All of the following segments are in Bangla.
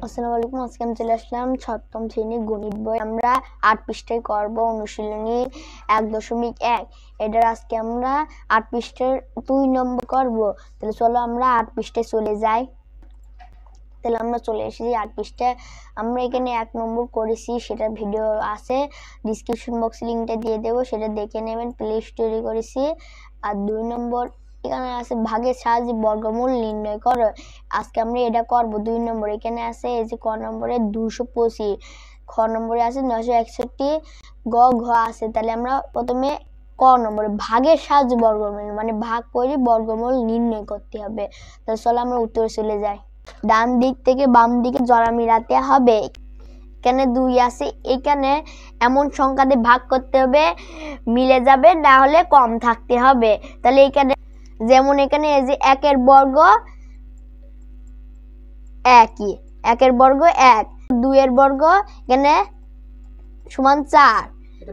আসসালামু আলাইকুম। আজকে আমি চলে আসলাম সপ্তম শ্রেণীর গণিত বই। আমরা ৮ পৃষ্ঠায় করব অনুশীলনী ১.১। এটার আজকে আমরা ৮ পৃষ্ঠার ২ নম্বর করব। তাহলে চলো আমরা ৮ পৃষ্ঠায় চলে যাই। তাহলে আমরা চলে এসেছি ৮ পৃষ্ঠায়। আমরা এখানে ১ নম্বর করেছি, সেটার ভিডিও আছে, ডিসক্রিপশন বক্সে লিঙ্কটা দিয়ে দেবো, সেটা দেখে নেবেন। প্লে স্টোরে করেছি। আর ২ নম্বর এখানে আছে ভাগের সাহায্যে বর্গমূল নির্ণয় করো। আজকে আমরা এটা করব। ২ নম্বর এখানে আছে এই যে ক নম্বরে ২২৫, খ নম্বরে আছে ৯৬১, ঘ আছে। তাহলে আমরা প্রথমে ক নম্বরে ভাগের সাহায্যে বর্গমূল মানে ভাগ করে বর্গমূল নির্ণয় করতে হবে। তাহলে চলো আমরা উত্তরে চলে যাই। ডান দিক থেকে বাম দিকে জোড়া মিলাতে হবে। এখানে ২ আছে, এখানে এমন সংখ্যা দিয়ে ভাগ করতে হবে মিলে যাবে, না হলে কম থাকতে হবে। তাহলে এখানে যেমন এখানে এই যে ১ বর্গ ১ই, ১ বর্গ ১, ২ বর্গ এখানে সমান ৪।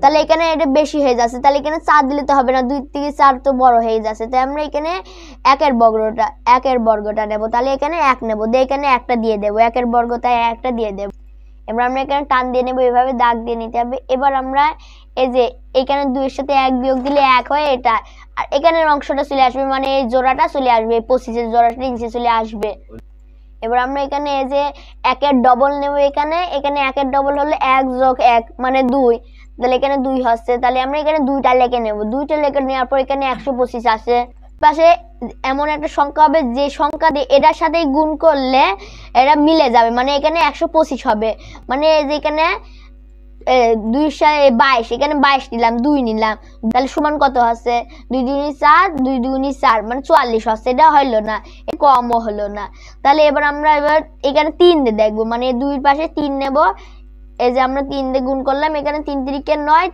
তাহলে এখানে এটা বেশি হয়ে যাচ্ছে, তাহলে এখানে ৪ দিলে তো হবে না, ২ থেকে ৪ তো বড় হয়ে যাচ্ছে। তাই আমরা এখানে ১ বর্গটা নেব। তাহলে এখানে ১ নেব, দিয়ে এখানে একটা দিয়ে দেবো, ১ বর্গ তাই একটা দিয়ে দেবো। এবার আমরা এখানে টান দিয়ে নেবো, এভাবে দাগ দিয়ে নিতে হবে। এবার আমরা এই যে এখানে ২ এর সাথে ১ বিয়োগ দিলে ১ হয় এটা, আর এখানের অংশটা চলে আসবে, মানে এই জোড়াটা চলে আসবে, ২৫-এর জোড়াটা নিচে চলে আসবে। এবার আমরা এখানে এই যে ১ ডবল নেব, এখানে ১ ডবল হলে ১ যোগ ১ মানে ২, তাহলে এখানে ২ হচ্ছে। তাহলে আমরা এখানে ২টা লেখে নেব। ২টা লেখে নেওয়ার পর এখানে ১২৫ আসে। পাশে এমন একটা সংখ্যা হবে যে সংখ্যা দিয়ে এটার সাথে গুণ করলে এটা মিলে যাবে, মানে এখানে ১২৫ হবে। মানে এই যে এখানে ২ এখানে ২২ নিলাম, ২ নিলাম, তাহলে সমান কত হচ্ছে? ২ দুগুণে ৪, ২ দুগুণে ৪ মানে ৪৪ হচ্ছে। এটা হইলো না, কমও হলো না। তাহলে এবার আমরা এখানে ৩ দিয়ে দেখবো, মানে ২-এর পাশে ৩ নেব। এই যে আমরা ৩ দিয়ে গুণ করলাম, এখানে ৩ তিরিকে ৯,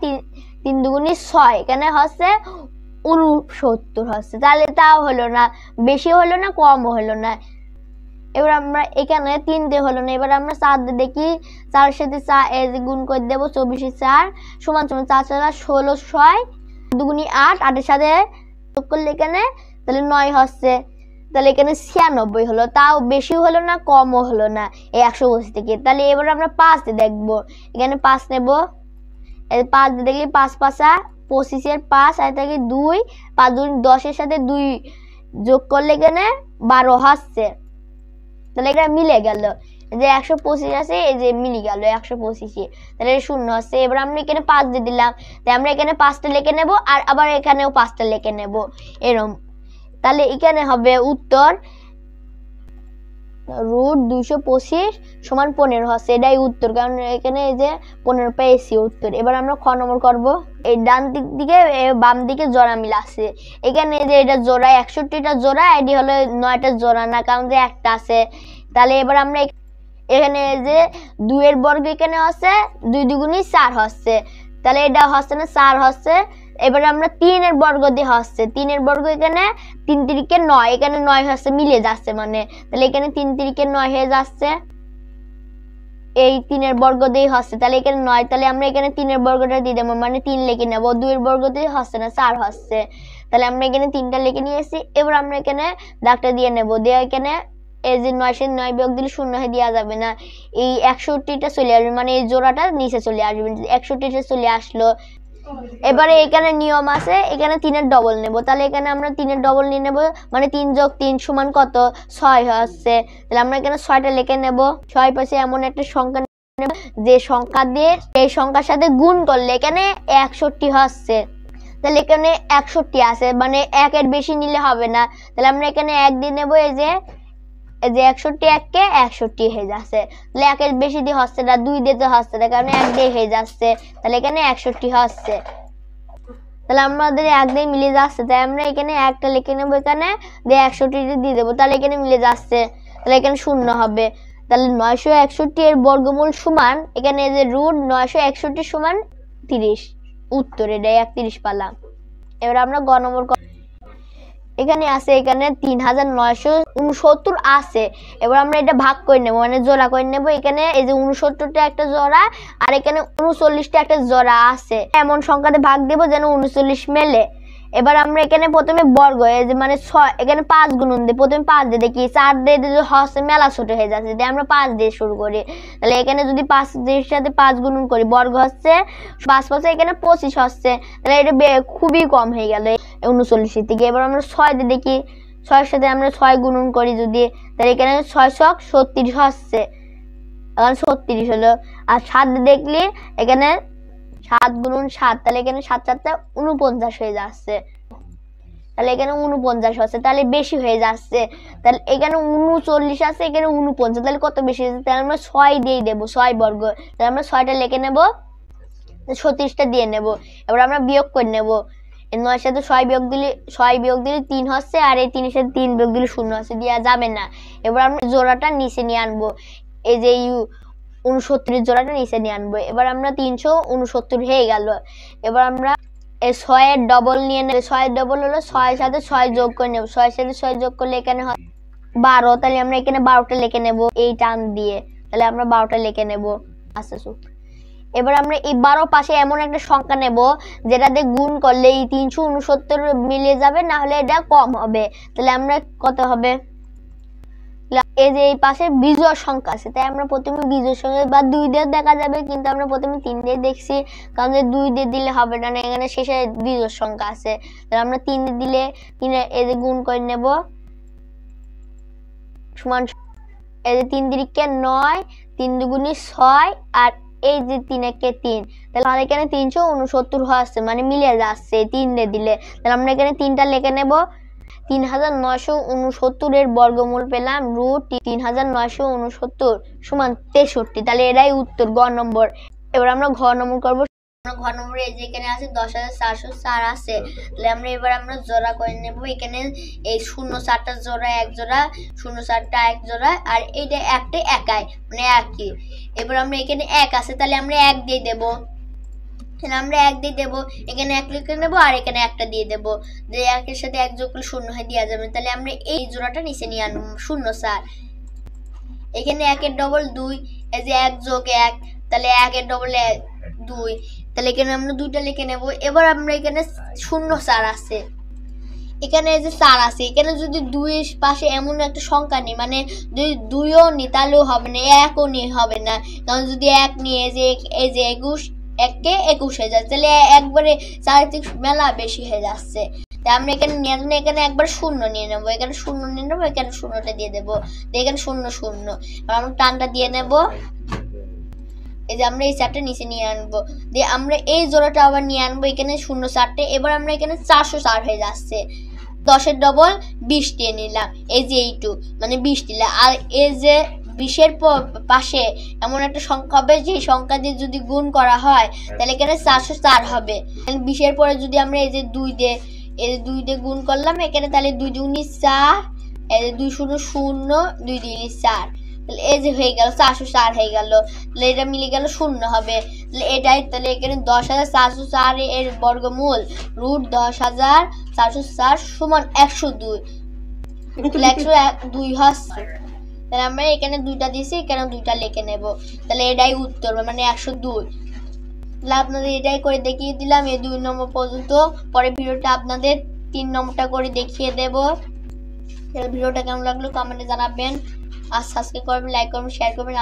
৩ দুগুণে ৬, এখানে হচ্ছে ৬৯ হচ্ছে। তাহলে তাও হলো না, বেশি হলো না, কমও হলো না। এবার আমরা এখানে ৩ দিয়ে হলো না, এবার আমরা ৪ দিয়ে দেখি। ৪-এর সাথে ৪ এই যে গুণ করে দেবো, ২৪-৪ সমান সমান ৪ ৪ ১৬, ৬ দুগুণে ৮, ৮-এর সাথে যোগ করলে এখানে তাহলে ৯ হচ্ছে। তাহলে এখানে ৯৬ হলো, তাও বেশি হলো না, কমও হলো না এই ১২৫ থেকে। তাহলে এবার আমরা ৫ দিয়ে দেখবো, এখানে ৫ নেব। এই ৫ দিয়ে দেখি, ৫ ৫ ২৫-এর ৫ আর থেকে ২, ৫ ২ ১০-এর সাথে ২ যোগ করলে এখানে ১২ হচ্ছে। তাহলে এটা মিলে গেল, যে ১২৫ আছে, এই যে মিলে গেল ১২৫, তাহলে ০ হচ্ছে। এবার আমরা এখানে ৫ দিয়ে দিলাম, তাই আমরা এখানে ৫টা লিখে নেব, আর আবার এখানেও 5টা লিখে নেব এরকম। তাহলে এখানে হবে উত্তর √২২৫ সমান ১৫ হচ্ছে। এটাই উত্তর, কারণ এখানে এই যে ১৫ পেয়েছি উত্তর। এবার আমরা খ নম্বর করব। এই ডান দিক দিকে বাম দিকে জোড়া মিল আছে। এখানে যে এটা জোড়া ৬১টা জোড়া, এটি হলো ৯টা জোড়া না, কারণ যে একটা আছে। তাহলে এবার আমরা এখানে যে ২ বর্গ এখানে হচ্ছে ২ দুগুণে ৪ হচ্ছে, তাহলে এটা হচ্ছে না, ৪ হচ্ছে। এবারে আমরা ৩ বর্গ দিয়ে হচ্ছে, ৩ বর্গ এখানে ৩ তিরিকে ৯, এখানে ৯ হচ্ছে, মিলে যাচ্ছে মানে। তাহলে এখানে ৩ তিরিকে ৯ হয়ে যাচ্ছে, এই ৩ বর্গ দিয়ে হচ্ছে, তাহলে এখানে ৯। তাহলে আমরা এখানে ৩ বর্গটা দিয়ে দেবো, মানে ৩ লিখে নেবো। ২ বর্গ দিয়ে হচ্ছে না, ৪ হচ্ছে। তাহলে আমরা এখানে ৩টা লিখে নিয়ে এসেছি। এবার আমরা এখানে দাগটা দিয়ে নেবো, দিয়ে এখানে এই যে ৯ বিয়োগ দিলে ০ হয়ে দেওয়া যাবে না, এই ৬১টা চলে আসবে, মানে এই জোড়াটা নিচে চলে আসবে, ৬১টা চলে আসলো। এবারে এখানে নিয়ম আছে, এখানে ৩ ডবল নেব। তাহলে এখানে আমরা ৩ ডবল নিয়ে নেব, মানে ৩ যোগ ৩ সমান কত? ৬ হচ্ছে। তাহলে আমরা এখানে ৬টা লিখে নেব। ৬ পাশে এমন একটা সংখ্যা নেব যে সংখ্যা দিয়ে এই সংখ্যার সাথে গুণ করলে এখানে ৬১ হচ্ছে। তাহলে এখানে ৬১ আছে, মানে ১-এর বেশি নিলে হবে না। তাহলে আমরা এখানে ১ দিয়ে নেবো, এই যে ৬১ ১-কে ৬১ হয়ে যাচ্ছে। তাহলে ১-এর বেশি দিয়ে হচ্ছে না, ২ দিতে হচ্ছে না, কারণ ১ দিয়ে হয়ে যাচ্ছে। তাহলে এখানে ৬১ হচ্ছে। তাহলে আমাদের ১ দিয়ে মিলে যাচ্ছে, তাই আমরা এখানে একটা লিখে নেবো, এখানে দিয়ে ৬১ দিয়ে দেবো, তাহলে এখানে মিলে যাচ্ছে। তাহলে এখানে ০ হবে। তাহলে ৯৬১ এর বর্গমূল সমান, এখানে যে √৯৬১ সমান ৩০, উত্তর এটাই ৩১ পালাম। এবার আমরা গ নম্বর এখানে আছে, এখানে ৩৯৬৯ আছে। এবার আমরা এটা ভাগ করে নেবো, মানে জোড়া করে নেবো। এখানে এই যে ৬৯টা একটা জোড়া, আর এখানে ৩৯টা একটা জোড়া আছে। এমন সংখ্যাতে ভাগ দেবো যেন ৩৯ মেলে। এবার আমরা এখানে প্রথমে বর্গ যে মানে 6 এখানে 5 গুণন দিই, প্রথমে 5 দিয়ে দেখি 4 দিয়ে যদি হচ্ছে মেলা ছোট হয়ে যাচ্ছে, তাই আমরা 5 দিয়ে শুরু করি। তাহলে এখানে যদি 5 এর সাথে 5 গুণন করি, বর্গ হচ্ছে 5 5 এখানে 25 হচ্ছে, তাহলে এটা খুবই কম হয়ে গেল 39 এর থেকে। এবার আমরা 6 দিয়ে দেখি, 6 এর সাথে আমরা 6 গুণন করি যদি, তাহলে এখানে 6 ছক 36 হচ্ছে, এখন 36 হলো। আর 7 দিয়ে দেখলি এখানে 7 গুণন 7, তাহলে এখানে 7 7 49 হয়ে যাচ্ছে, তাহলে এখানে 49 হচ্ছে, তাহলে বেশি হয়ে যাচ্ছে। তাহলে এখানে 39 আছে, এখানে 49, তাহলে কত বেশি হচ্ছে, তাহলে আমরা 6 দিয়ে দেবো, 6 বর্গ, তাহলে আমরা 6টা লিখে নেব, 36টা দিয়ে নেব। এবার আমরা বিয়োগ করে নেব, 9 এর সাথে 6 বিয়োগ দিলে 3 হচ্ছে, আর এই 3 এর সাথে 3 বিয়োগ দিলে 0 হচ্ছে, দেওয়া যাবে না। এবার আমরা জোড়াটা নিচে নিয়ে আনবো, এই যে 69 জোড়াটা নিচে নিয়ে আনবো। এবার আমরা 369 হয়ে গেল। এবার আমরা এই 6 এর ডবল নিয়ে নেব, 6 এর ডবল হলো 6 এর সাথে 6 যোগ করে নেব, 6 এর সাথে 6 যোগ করলে এখানে হয় 12, তাহলে আমরা এখানে 12টা লিখে নেব এই টান দিয়ে, তাহলে আমরা 12টা লিখে নেব। আচ্ছা এবার আমরা এই 12 পাশে এমন একটা সংখ্যা নেব যেটা দিয়ে গুণ করলে এই 369 মিলে যাবে, না হলে এটা কম হবে। তাহলে আমরা কত হবে, এই যে এই পাশে বিজোড় সংখ্যা আছে, তাই আমরা প্রথমে বিজোড় সংখ্যা বা 2 দিয়ে দেখা যাবে, কিন্তু আমরা প্রথমে 3 দিয়ে দেখছি, কারণ যে 2 দিয়ে দিলে হবে না, এখানে শেষে বিজোড় সংখ্যা আছে, তাহলে আমরা 3 দিয়ে দিলে 3 এই যে গুণ করে নেব সমান, এই যে 3 3 9, 3 2 6, আর এই যে 3 1 3, তাহলে এখানে 369 হচ্ছে, মানে মিলে যাচ্ছে 3 দিয়ে দিলে। তাহলে আমরা এখানে 3টা লিখে নেব, 3969 এর বর্গমূল পেলাম √3969 সমান 63, তাহলে এটাই উত্তর, গ নম্বর। এবার আমরা ঘ নম্বর করবো। ঘ নম্বরে এই যে এখানে আছে 10,404 আছে, তাহলে আমরা জোড়া করে নেব। এখানে এই 0,4টা জোড়া এক জোড়া, 0,4টা এক জোড়া, আর এইটা একটা একাই মানে একই। এবার আমরা এখানে 1 আছে, তাহলে আমরা 1 দিয়ে দেব, আমরা 1 দিয়ে দেবো, এখানে 1 লিখে নেবো, আর এখানে একটা দিয়ে দেবো, দিয়ে 1 এর সাথে 1 যোগ করলে 0 হয়ে দেওয়া যাবে। তাহলে আমরা এই জোড়াটা নিচে নিয়ে আনবো 0,4। এখানে 1 এর ডবল 2, এই যে 1 যোগ 1, তাহলে 1 এর ডবল 2, তাহলে এখানে আমরা 2টা লিখে নেব। এবার আমরা এখানে 0,4 আছে, এখানে এই যে 4 আছে, এখানে যদি 2 এর পাশে এমন একটা সংখ্যা নেই, মানে যদি 2ও নি তাহলেও হবে না, 1ও নি হবে না, কারণ যদি 1 নিয়ে এই যে 21 1 21 হয়ে যাচ্ছে, তাহলে একবারে 4 থেকে মেলা বেশি হয়ে যাচ্ছে। তাই আমরা এখানে এখানে একবার 0 নিয়ে নেবো, এখানে 0 নিয়ে নেবো, এখানে 0টা দিয়ে দেবো, এখানে 0 0, আমরা টানটা দিয়ে নেবো। এই যে আমরা এই 4টা নিচে নিয়ে আনবো, দিয়ে আমরা এই জোড়াটা আবার নিয়ে আনবো, এখানে 0,4টা। এবার আমরা এখানে 404 হয়ে যাচ্ছে, 10 এর ডবল 20 দিয়ে নিলাম, এই যে এইটু মানে 20 দিলাম। আর এই যে 20 এর পাশে এমন একটা সংখ্যা হবে যে সংখ্যা দিয়ে যদি গুণ করা হয় তাহলে এখানে 404 হবে। 20 এর পরে যদি আমরা এই যে 2 দিয়ে গুণ করলাম এখানে, তাহলে 2 2 4, এই যে 2 0 0, 2 2 4, তাহলে এই যে হয়ে গেল 404 হয়ে গেল, তাহলে এটা মিলে গেল 0 হবে। তাহলে এটাই, তাহলে এখানে 10,404 এর বর্গমূল √10,404 সমান 102, 102 হচ্ছে। তাহলে আমরা এখানে 2টা দিয়েছি, এখানে 2টা লিখে নেব, তাহলে এটাই উত্তর, মানে 102। তাহলে আপনাদের এটাই করে দেখিয়ে দিলাম এই 2 নম্বর পর্যন্ত। পরের ভিডিওটা আপনাদের 3 নম্বরটা করে দেখিয়ে দেব। ভিডিওটা কেমন লাগলো কমেন্টে জানাবেন, আর সাবস্ক্রাইব করবেন, লাইক করবেন, শেয়ার করবেন।